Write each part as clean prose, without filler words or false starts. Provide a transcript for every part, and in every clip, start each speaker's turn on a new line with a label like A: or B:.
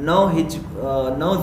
A: 9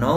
A: 9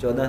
A: 14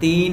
A: 3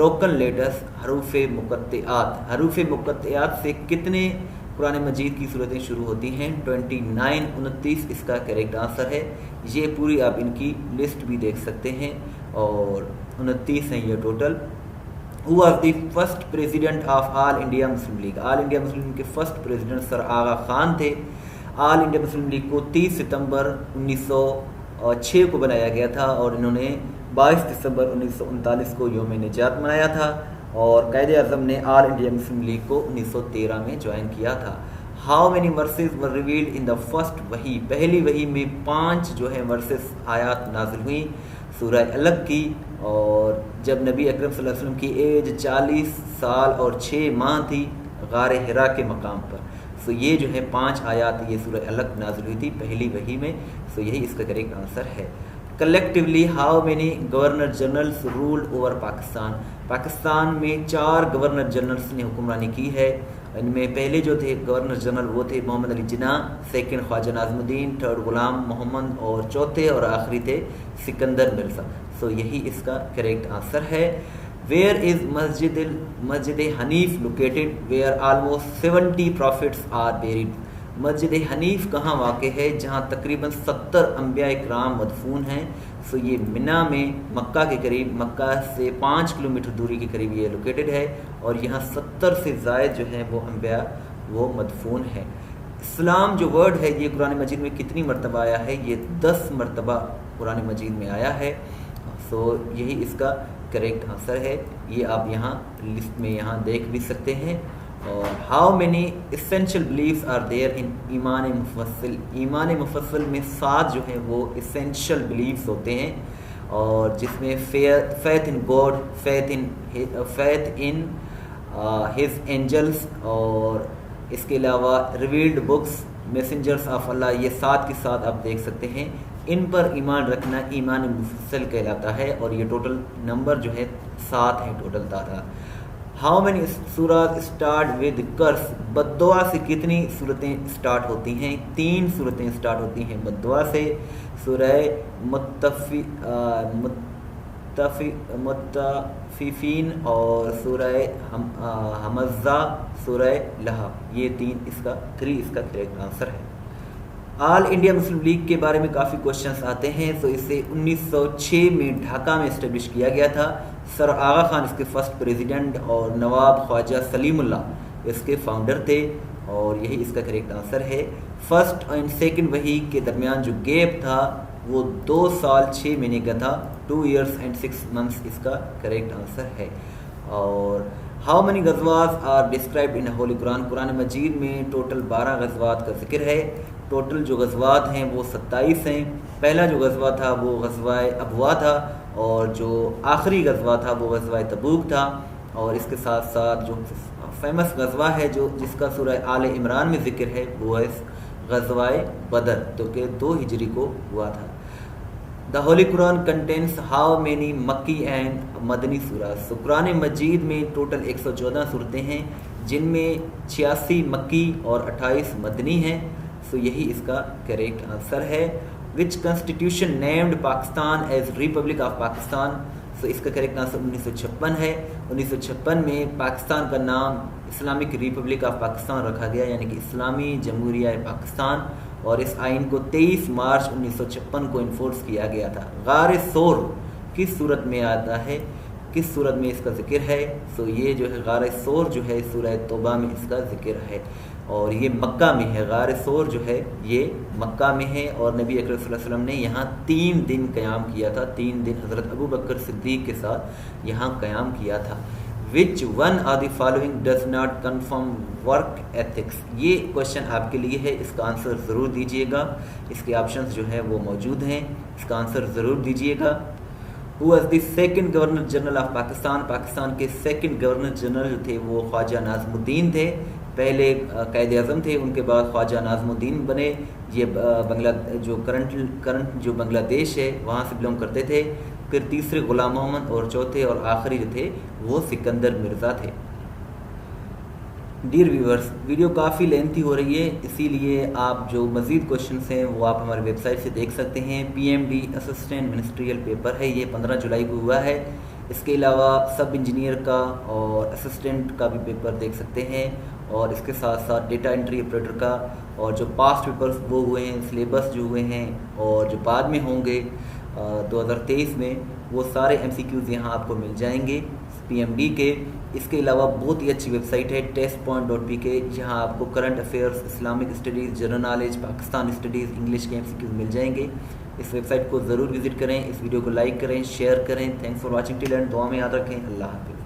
A: token letters حروف مقطعات، حروف مقطعات سے کتنے قرآن مجید کی صورتیں شروع ہوتی ہیں؟ 29 29 اس کا کریکٹ آنسر ہے۔ یہ پوری آپ ان کی لسٹ بھی دیکھ سکتے ہیں اور 29 ہیں یہ total. Who was the first president of All India Muslim League؟ All India Muslim league کے فرسٹ پریزیڈنٹ سر آغا خان تھے۔ آل انڈیا مسلم لیگ کو 30 ستمبر 1906 کو بنایا گیا تھا اور انہوں نے 22 دسمبر 1939 کو یوم نجات منایا تھا، اور قائد اعظم نے آل انڈیا مسلم لیگ کو 1913 میں جوائن کیا تھا۔ How many verses were revealed in the first وحی؟ پہلی وحی میں 5 جو ہے ورسز آیات نازل ہوئیں سورہ الگ کی، اور جب نبی اکرم صلی اللہ علیہ وسلم کی ایج 40 سال اور 6 ماہ تھی غار حرا کے مقام پر، سو یہ جو ہے 5 آیات یہ سورہ الگ نازل ہوئی تھی پہلی وحی میں، سو یہی اس کا کریکٹ آنسر ہے۔ Collectively how many governor generals ruled over Pakistan? Pakistan میں 4 گورنر جنرلز نے حکمرانی کی ہے۔ ان میں پہلے جو تھے گورنر جنرل وہ تھے محمد علی جناح، سیکنڈ خواجہ ناظم الدین، تھرڈ غلام محمد، اور چوتھے اور آخری تھے سکندر مرزا، سو یہی اس کا کریکٹ آنسر ہے۔ Where is Masjid Hanif located where almost 70 prophets are buried? Masjid Hanif کہاں واقع ہے جہاں تقریباً 70 انبیاء کرام مدفون ہیں؟ سو یہ منی میں مکہ کے قریب، مکہ سے 5 کلومیٹر دوری کے قریب یہ لوکیٹڈ ہے، اور یہاں 70 سے زائد جو ہیں وہ انبیاء وہ مدفون ہیں۔ اسلام جو ورڈ ہے یہ قرآن مجید میں کتنی مرتبہ آیا ہے؟ یہ 10 مرتبہ قرآن مجید میں آیا ہے، سو یہی اس کا کریکٹ آنسر ہے۔ یہ آپ یہاں لسٹ میں یہاں دیکھ بھی سکتے ہیں۔ اور how many essential beliefs are there in Iman Mufassal? ایمان مفصل میں 7 جو ہیں وہ اسینشیل بلیفس ہوتے ہیں، اور جس میں faith in God, faith in his angels, اور اس کے علاوہ ریویلڈ بکس، میسنجرس آف اللہ، یہ 7 کے ساتھ آپ دیکھ سکتے ہیں۔ ان پر ایمان رکھنا ایمان مفصل کہلاتا ہے، اور یہ ٹوٹل نمبر جو ہے 7 ہیں ٹوٹل تعداد۔ ہاؤ مینی سورات اسٹارٹ ود کرس؟ بد دعا سے کتنی صورتیں اسٹارٹ ہوتی ہیں؟ 3 صورتیں اسٹارٹ ہوتی ہیں بد دعا سے، سورہ مطففین اور سورہ ہمزہ، سورہ لہب، یہ 3 اس کا کریکٹ آنسر ہے۔ آل انڈیا مسلم لیگ کے بارے میں کافی کوشچنس آتے ہیں، تو اسے 1906 میں ڈھاکہ میں اسٹیبلش کیا گیا تھا۔ سر آغا خان اس کے فرسٹ پریزیڈنٹ اور نواب خواجہ سلیم اللہ اس کے فاؤنڈر تھے، اور یہی اس کا کریکٹ آنسر ہے۔ فرسٹ اینڈ سیکنڈ وحی کے درمیان جو گیپ تھا وہ 2 سال 6 مہینے کا تھا، 2 years and 6 months اس کا کریکٹ آنسر ہے۔ اور ہاؤ many غزوات are described in holy Quran? Quran Majeed میں ٹوٹل 12 غزوات کا ذکر ہے۔ ٹوٹل جو غزوات ہیں وہ 27 ہیں۔ پہلا جو غزوہ تھا وہ غزوہ ابوا تھا، اور جو آخری غزوہ تھا وہ غزوہ تبوک تھا، اور اس کے ساتھ ساتھ جو فیمس غزوہ ہے جس کا سورہ آل عمران میں ذکر ہے وہ ہے غزوہ بدر، جو کہ 2 ہجری کو ہوا تھا۔ دا ہولی قرآن کنٹینس ہاؤ مینی مکی اینڈ مدنی سورات؟ سو قرآن مجید میں ٹوٹل 114 صورتیں ہیں، جن میں 86 مکی اور 28 مدنی ہیں، سو یہی اس کا کریکٹ آنسر ہے۔ Which constitution named Pakistan as republic of Pakistan? So اس کا کریکٹ آنسر 1956 ہے۔ 1956 میں پاکستان کا نام اسلامک ریپبلک آف پاکستان رکھا گیا، یعنی کہ اسلامی جمہوریہ پاکستان، اور اس آئین کو 23 مارچ 1956 کو انفورس کیا گیا تھا۔ غار ثور کس صورت میں آتا ہے؟ کس صورت میں اس کا ذکر ہے؟ سو یہ جو ہے غار ثور جو ہے سورہ توبہ میں اس کا ذکر ہے، اور یہ مکہ میں ہے۔ غار ثور جو ہے یہ مکہ میں ہے، اور نبی اکرم صلی اللہ علیہ وسلم نے یہاں 3 دن قیام کیا تھا، 3 دن حضرت ابو بکر صدیق کے ساتھ یہاں قیام کیا تھا۔ Which one are the following does not confirm work ethics? یہ کوشچن آپ کے لیے ہے، اس کا آنسر ضرور دیجیے گا، اس کے آپشنز جو ہیں وہ موجود ہیں، اس کا آنسر ضرور دیجیے گا۔ Who was the second governor general of Pakistan? Pakistan کے سیکنڈ گورنر جنرل جو تھے وہ خواجہ ناظم الدین تھے۔ پہلے قائد اعظم تھے، ان کے بعد خواجہ ناظم الدین بنے۔ یہ کرنٹ جو بنگلہ دیش ہے وہاں سے بلونگ کرتے تھے۔ پھر تیسرے غلام محمد، اور چوتھے اور آخری جو تھے وہ سکندر مرزا تھے۔ ڈیئر ویورز، ویڈیو کافی لینتھی ہو رہی ہے، اسی لیے آپ جو مزید کوشچنس ہیں وہ آپ ہماری ویب سائٹ سے دیکھ سکتے ہیں۔ PMD اسسٹنٹ منسٹریل پیپر ہے، یہ 15 جولائی کو ہوا ہے۔ اس کے علاوہ سب انجینئر کا اور اسسٹنٹ کا بھی پیپر دیکھ سکتے ہیں، اور اس کے ساتھ ساتھ ڈیٹا انٹری آپریٹر کا، اور جو پاسٹ پیپرز وہ ہوئے ہیں، سلیبس جو ہوئے ہیں اور جو بعد میں ہوں گے 2023 میں، وہ سارے MCQs یہاں آپ کو مل جائیں گے PMD کے۔ اس کے علاوہ بہت ہی اچھی ویب سائٹ ہے testpoint.pk، جہاں آپ کو current affairs, Islamic studies, general knowledge, Pakistan studies, English کے MCQs مل جائیں گے۔ اس ویب سائٹ کو ضرور وزٹ کریں، اس ویڈیو کو لائک کریں، شیئر کریں۔ Thanks for watching till and, دعا میں یاد رکھیں۔ اللہ حافظ۔